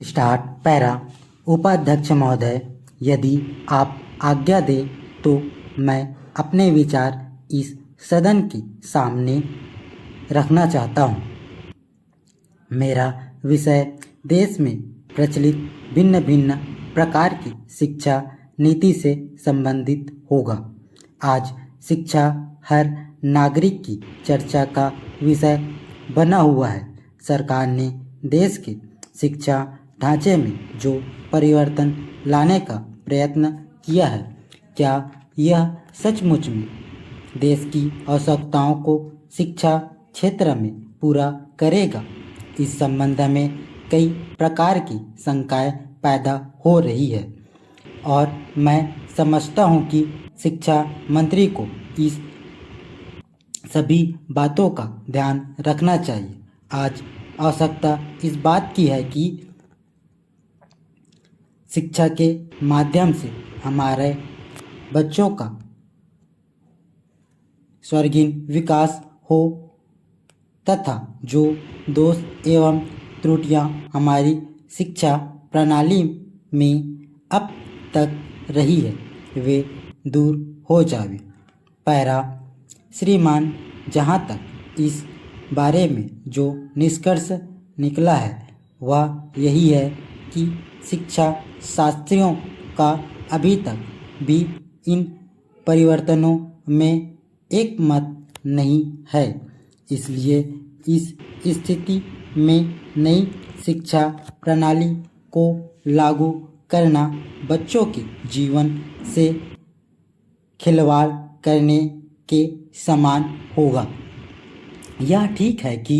Start para. उपाध्यक्ष महोदय, यदि आप आज्ञा दें तो मैं अपने विचार इस सदन के सामने रखना चाहता हूँ। मेरा विषय देश में प्रचलित भिन्न भिन्न प्रकार की शिक्षा नीति से संबंधित होगा। आज शिक्षा हर नागरिक की चर्चा का विषय बना हुआ है। सरकार ने देश के शिक्षा ढांचे में जो परिवर्तन लाने का प्रयत्न किया है, क्या यह सचमुच में देश की आवश्यकताओं को शिक्षा क्षेत्र में पूरा करेगा? इस संबंध में कई प्रकार की शंकाएं पैदा हो रही है और मैं समझता हूं कि शिक्षा मंत्री को इस सभी बातों का ध्यान रखना चाहिए। आज आवश्यकता इस बात की है कि शिक्षा के माध्यम से हमारे बच्चों का सर्वांगीण विकास हो तथा जो दोष एवं त्रुटियां हमारी शिक्षा प्रणाली में अब तक रही है वे दूर हो जावे। पैरा। श्रीमान, जहाँ तक इस बारे में जो निष्कर्ष निकला है वह यही है कि शिक्षा शास्त्रियों का अभी तक भी इन परिवर्तनों में एक मत नहीं है। इसलिए इस स्थिति में नई शिक्षा प्रणाली को लागू करना बच्चों के जीवन से खिलवाड़ करने के समान होगा। यह ठीक है कि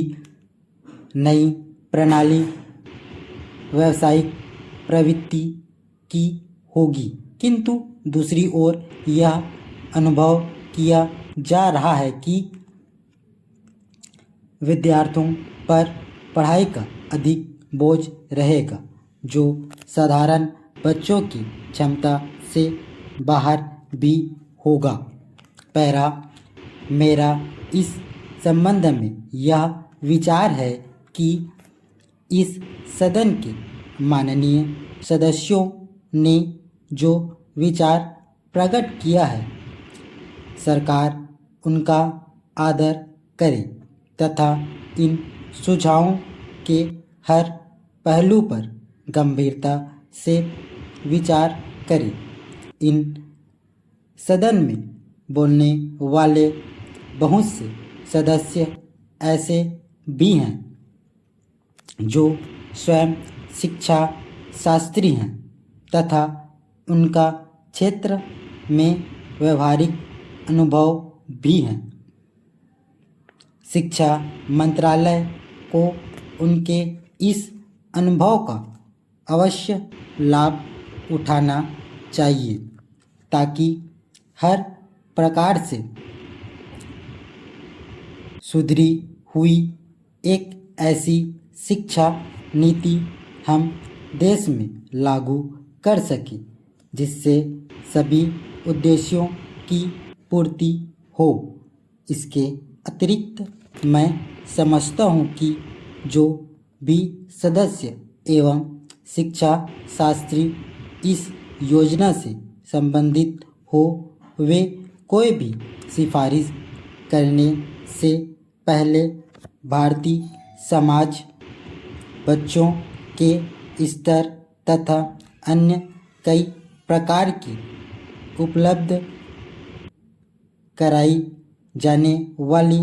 नई प्रणाली व्यावसायिक प्रवृत्ति की होगी, किंतु दूसरी ओर यह अनुभव किया जा रहा है कि विद्यार्थियों पर पढ़ाई का अधिक बोझ रहेगा जो साधारण बच्चों की क्षमता से बाहर भी होगा। पैरा। मेरा इस संबंध में यह विचार है कि इस सदन के माननीय सदस्यों ने जो विचार प्रकट किया है, सरकार उनका आदर करे तथा इन सुझावों के हर पहलू पर गंभीरता से विचार करे। इन सदन में बोलने वाले बहुत से सदस्य ऐसे भी हैं जो स्वयं शिक्षा शास्त्री हैं तथा उनका क्षेत्र में व्यवहारिक अनुभव भी हैं। शिक्षा मंत्रालय को उनके इस अनुभव का अवश्य लाभ उठाना चाहिए ताकि हर प्रकार से सुधरी हुई एक ऐसी शिक्षा नीति हम देश में लागू कर सकें जिससे सभी उद्देश्यों की पूर्ति हो। इसके अतिरिक्त मैं समझता हूँ कि जो भी सदस्य एवं शिक्षा शास्त्री इस योजना से संबंधित हो वे कोई भी सिफारिश करने से पहले भारतीय समाज, बच्चों के स्तर तथा अन्य कई प्रकार की उपलब्ध कराई जाने वाली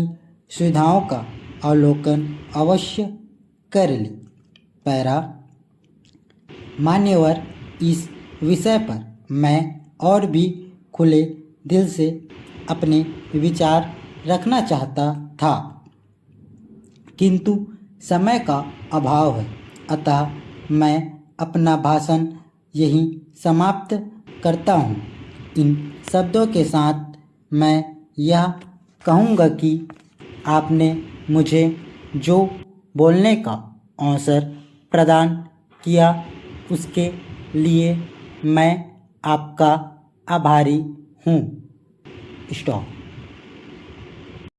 सुविधाओं का अवलोकन अवश्य कर ले। पैरा। मान्यवर, इस विषय पर मैं और भी खुले दिल से अपने विचार रखना चाहता था, किंतु समय का अभाव है, अतः मैं अपना भाषण यहीं समाप्त करता हूँ। इन शब्दों के साथ मैं यह कहूँगा कि आपने मुझे जो बोलने का अवसर प्रदान किया उसके लिए मैं आपका आभारी हूँ। स्टॉप।